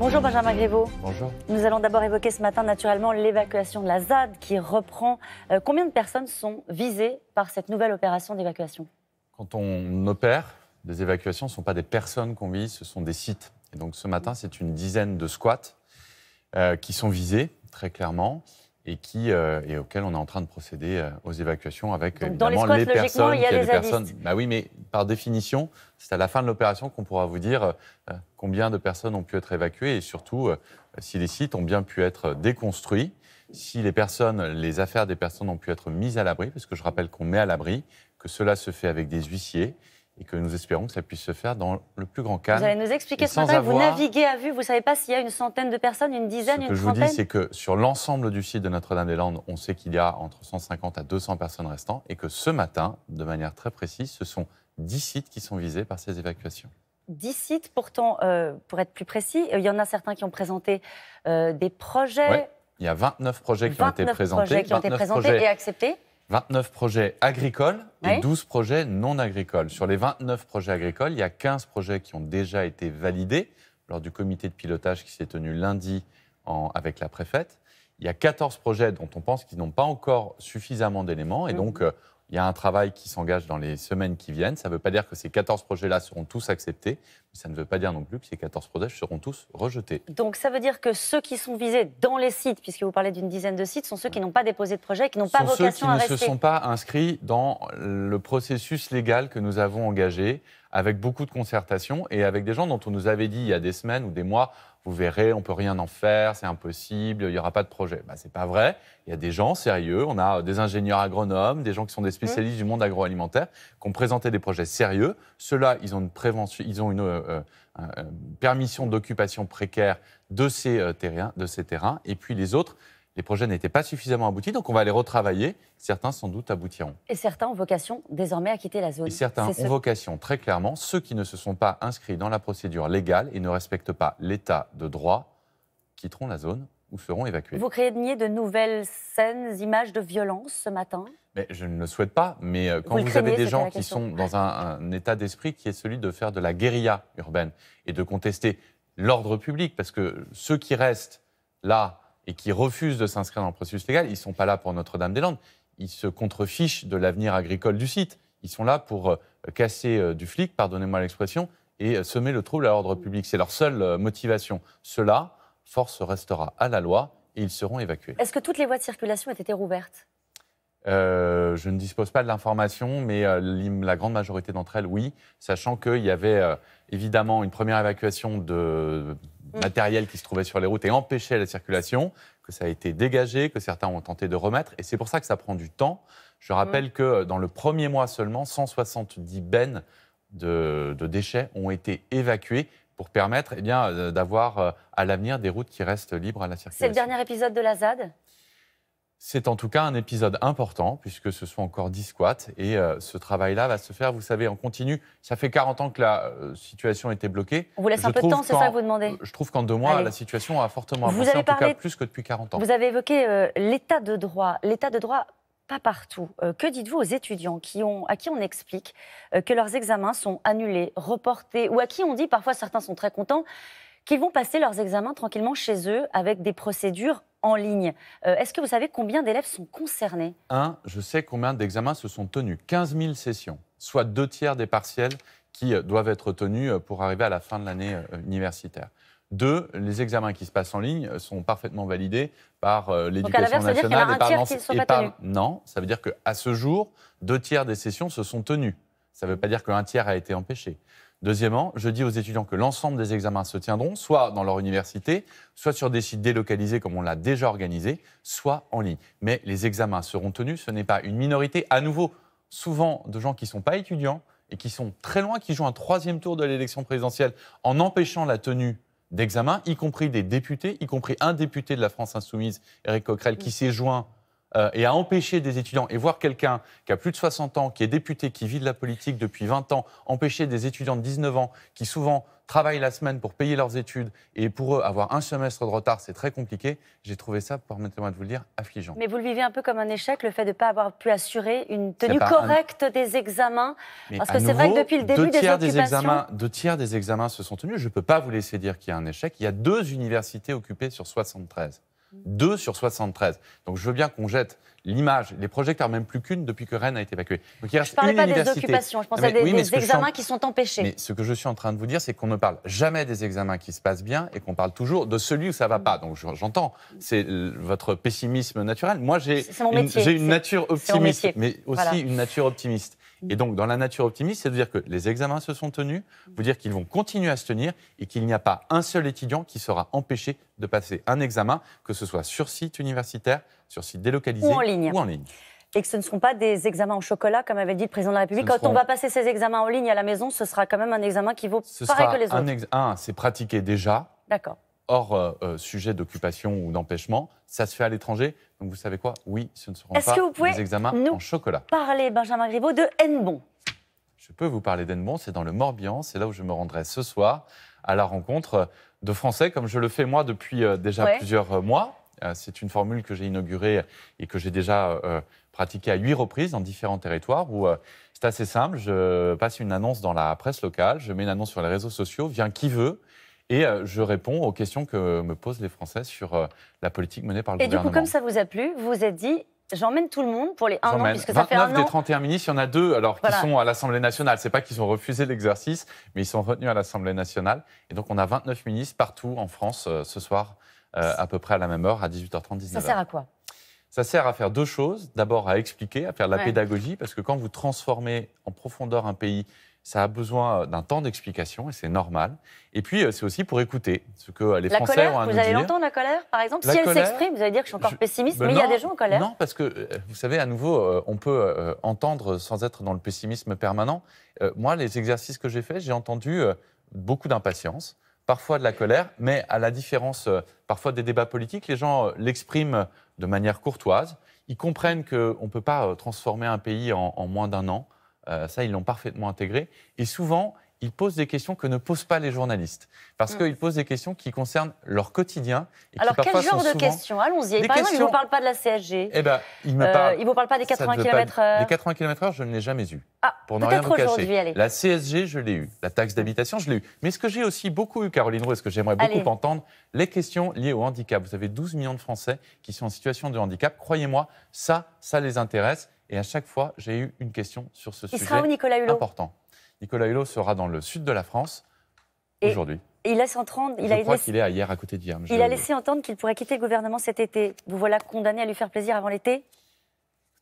Bonjour Benjamin Griveaux. Bonjour. Nous allons d'abord évoquer ce matin naturellement l'évacuation de la ZAD qui reprend. Combien de personnes sont visées par cette nouvelle opération d'évacuation? Quand on opère, des évacuations ne sont pas des personnes qu'on vise, ce sont des sites. Et donc ce matin, c'est une dizaine de squats qui sont visés très clairement et auxquels on est en train de procéder aux évacuations avec donc, évidemment dans les les squats, personnes. il y a des personnes. zadistes. Bah oui, mais par définition, c'est à la fin de l'opération qu'on pourra vous dire combien de personnes ont pu être évacuées et surtout si les sites ont bien pu être déconstruits, si les affaires des personnes ont pu être mises à l'abri, parce que je rappelle qu'on met à l'abri, que cela se fait avec des huissiers et que nous espérons que ça puisse se faire dans le plus grand calme. Vous allez nous expliquer ce matin que vous naviguez à vue, vous ne savez pas s'il y a une centaine de personnes, une dizaine, une trentaine? Ce que je vous dis, c'est que sur l'ensemble du site de Notre-Dame-des-Landes, on sait qu'il y a entre 150 à 200 personnes restant et que ce matin, de manière très précise, ce sont 10 sites qui sont visés par ces évacuations. 10 sites, pourtant, pour être plus précis, il y en a certains qui ont présenté des projets. Ouais, il y a 29 projets qui ont été présentés. Et acceptés. 29 projets agricoles et Oui. 12 projets non agricoles. Sur les 29 projets agricoles, il y a 15 projets qui ont déjà été validés lors du comité de pilotage qui s'est tenu lundi avec la préfète. Il y a 14 projets dont on pense qu'ils n'ont pas encore suffisamment d'éléments et donc il y a un travail qui s'engage dans les semaines qui viennent. Ça ne veut pas dire que ces 14 projets-là seront tous acceptés, mais ça ne veut pas dire non plus que ces 14 projets seront tous rejetés. Donc ça veut dire que ceux qui sont visés dans les sites, puisque vous parlez d'une dizaine de sites, sont ceux qui n'ont pas déposé de projet, qui n'ont pas vocation à rester. Ceux qui ne se sont pas inscrits dans le processus légal que nous avons engagé, avec beaucoup de concertation et avec des gens dont on nous avait dit il y a des semaines ou des mois, vous verrez, on ne peut rien en faire, c'est impossible, il n'y aura pas de projet. Ce n'est pas vrai. Il y a des gens sérieux, on a des ingénieurs agronomes, des gens qui sont des spécialistes du monde agroalimentaire, qui ont présenté des projets sérieux. Ceux-là, ils ont une permission d'occupation précaire de ces terrains. Et puis les autres, les projets n'étaient pas suffisamment aboutis, donc on va les retravailler. Certains, sans doute, aboutiront. Et certains ont vocation désormais à quitter la zone. Et certains ont vocation, très clairement, ceux qui ne se sont pas inscrits dans la procédure légale et ne respectent pas l'état de droit, quitteront la zone ou seront évacués. Vous craignez de nouvelles scènes, images de violence ce matin? Mais je ne le souhaite pas, mais quand vous avez des gens qui sont dans un état d'esprit qui est celui de faire de la guérilla urbaine et de contester l'ordre public, parce que ceux qui restent là et qui refusent de s'inscrire dans le processus légal, ils ne sont pas là pour Notre-Dame-des-Landes. Ils se contrefichent de l'avenir agricole du site. Ils sont là pour casser du flic, pardonnez-moi l'expression, et semer le trouble à l'ordre public. C'est leur seule motivation. Ceux-là, force restera à la loi et ils seront évacués. Est-ce que toutes les voies de circulation ont été rouvertes? Je ne dispose pas de l'information, mais la grande majorité d'entre elles, oui, sachant qu'il y avait évidemment une première évacuation de matériel qui se trouvait sur les routes et empêchait la circulation, que ça a été dégagé, que certains ont tenté de remettre, et c'est pour ça que ça prend du temps. Je rappelle que dans le premier mois seulement, 170 bennes de déchets ont été évacuées pour permettre d'avoir à l'avenir des routes qui restent libres à la circulation. C'est le dernier épisode de la ZAD? C'est en tout cas un épisode important, puisque ce sont encore 10 squats. Et ce travail-là va se faire, vous savez, en continu. Ça fait 40 ans que la situation était bloquée. On vous laisse un peu de temps, c'est ça que vous demandez? Je trouve qu'en 2 mois, la situation a fortement avancé, en tout cas plus que depuis 40 ans. Vous avez évoqué l'état de droit. L'état de droit, pas partout. Que dites-vous aux étudiants à qui on explique que leurs examens sont annulés, reportés, ou à qui on dit, parfois certains sont très contents, qu'ils vont passer leurs examens tranquillement chez eux avec des procédures en ligne. Est-ce que vous savez combien d'élèves sont concernés? Je sais combien d'examens se sont tenus. 15 000 sessions, soit 2 tiers des partiels qui doivent être tenus pour arriver à la fin de l'année universitaire. 2, les examens qui se passent en ligne sont parfaitement validés par l'Éducation nationale et par... Non, ça veut dire qu'à ce jour, 2 tiers des sessions se sont tenues. Ça ne veut pas dire qu'un tiers a été empêché. Deuxièmement, je dis aux étudiants que l'ensemble des examens se tiendront soit dans leur université, soit sur des sites délocalisés comme on l'a déjà organisé, soit en ligne. Mais les examens seront tenus, ce n'est pas une minorité, à nouveau, souvent de gens qui ne sont pas étudiants et qui sont très loin, qui jouent un 3e tour de l'élection présidentielle en empêchant la tenue d'examens, y compris des députés, y compris un député de la France Insoumise, Éric Coquerel, qui s'est joint et à empêcher des étudiants, et voir quelqu'un qui a plus de 60 ans, qui est député, qui vit de la politique depuis 20 ans, empêcher des étudiants de 19 ans, qui souvent travaillent la semaine pour payer leurs études, et pour eux, avoir un semestre de retard, c'est très compliqué. J'ai trouvé ça, permettez-moi de vous le dire, affligeant. Mais vous le vivez un peu comme un échec, le fait de ne pas avoir pu assurer une tenue correcte des examens. Parce que c'est vrai que depuis le début des occupations... 2 tiers des examens se sont tenus. Je ne peux pas vous laisser dire qu'il y a un échec. Il y a 2 universités occupées sur 73. 2 sur 73. Donc je veux bien qu'on jette l'image, les projecteurs, même plus qu'une depuis que Rennes a été évacuée. Donc, il reste je ne parlais pas université. des occupations, je pensais à des examens qui sont empêchés. Mais ce que je suis en train de vous dire, c'est qu'on ne parle jamais des examens qui se passent bien et qu'on parle toujours de celui où ça ne va pas. Donc j'entends, c'est votre pessimisme naturel. Moi, j'ai une nature optimiste, mais aussi une nature optimiste. Et donc, dans la nature optimiste, c'est de dire que les examens se sont tenus, vous dire qu'ils vont continuer à se tenir et qu'il n'y a pas un seul étudiant qui sera empêché de passer un examen, que ce soit sur site universitaire, sur site délocalisé ou en ligne. Et que ce ne seront pas des examens au chocolat, comme avait dit le président de la République. Quand on va passer ces examens en ligne à la maison, ce sera quand même un examen qui vaut pareil que les autres. C'est pratiqué déjà. D'accord. Hors sujet d'occupation ou d'empêchement, ça se fait à l'étranger. Donc vous savez quoi? Oui, ce ne seront pas des examens en chocolat. Parlez, Benjamin Griveaux, de Hennebont. Je peux vous parler d'Hennebont, c'est dans le Morbihan, c'est là où je me rendrai ce soir à la rencontre de Français, comme je le fais moi depuis déjà plusieurs mois. C'est une formule que j'ai inaugurée et que j'ai déjà pratiquée à 8 reprises dans différents territoires où c'est assez simple. Je passe une annonce dans la presse locale, je mets une annonce sur les réseaux sociaux, vient qui veut. Et je réponds aux questions que me posent les Français sur la politique menée par le gouvernement. Et du coup, comme ça vous a plu, vous vous êtes dit, j'emmène tout le monde pour les 1 an, puisque ça fait 1 an. 29 des 31 ministres, il y en a 2 qui sont à l'Assemblée nationale. Ce n'est pas qu'ils ont refusé l'exercice, mais ils sont retenus à l'Assemblée nationale. Et donc, on a 29 ministres partout en France ce soir, à peu près à la même heure, à 18h30, 19h. Ça sert à quoi? Ça sert à faire 2 choses. D'abord, à expliquer, à faire de la pédagogie, parce que quand vous transformez en profondeur un pays, ça a besoin d'un temps d'explication et c'est normal. Et puis, c'est aussi pour écouter ce que les Français ont à nous dire. Vous allez l'entendre, la colère, par exemple? Si elle s'exprime, vous allez dire que je suis encore pessimiste, mais il y a des gens en colère. Non, parce que, vous savez, à nouveau, on peut entendre sans être dans le pessimisme permanent. Moi, les exercices que j'ai faits, j'ai entendu beaucoup d'impatience, parfois de la colère, mais à la différence parfois des débats politiques, les gens l'expriment de manière courtoise. Ils comprennent qu'on ne peut pas transformer un pays en moins d'1 an. Ça, ils l'ont parfaitement intégré. Et souvent, ils posent des questions que ne posent pas les journalistes. Parce qu'ils posent des questions qui concernent leur quotidien. Et alors, quel genre de questions? Allons-y. Par exemple, ils ne vous parlent pas de la CSG. Eh ben, ils ne vous parlent pas des 80 km/h. Les 80 km/h, je ne l'ai jamais eu. Ah, pour ne rien vous cacher. Allez. La CSG, je l'ai eu. La taxe d'habitation, je l'ai eu. Mais ce que j'ai aussi beaucoup eu, Caroline Roux, et ce que j'aimerais beaucoup entendre, les questions liées au handicap. Vous avez 12 millions de Français qui sont en situation de handicap. Croyez-moi, ça les intéresse. Et à chaque fois, j'ai eu une question sur ce sujet sera où, Nicolas Hulot important. Nicolas Hulot sera dans le sud de la France aujourd'hui. Et il laisse entendre... Je crois qu'il est hier, à côté d'hier. Il a laissé entendre qu'il pourrait quitter le gouvernement cet été. Vous voilà condamné à lui faire plaisir avant l'été?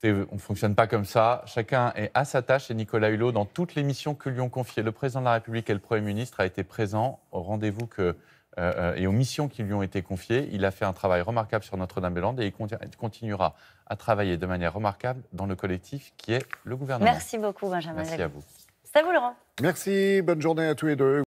Écoutez, on ne fonctionne pas comme ça. Chacun est à sa tâche. Et Nicolas Hulot, dans toutes les missions que lui ont confiées le président de la République et le Premier ministre, a été présent au rendez-vous et aux missions qui lui ont été confiées. Il a fait un travail remarquable sur Notre-Dame-des-Landes et il continuera à travailler de manière remarquable dans le collectif qui est le gouvernement. Merci beaucoup, Benjamin. Merci à vous. C'est à vous, Laurent. Merci, bonne journée à tous les deux.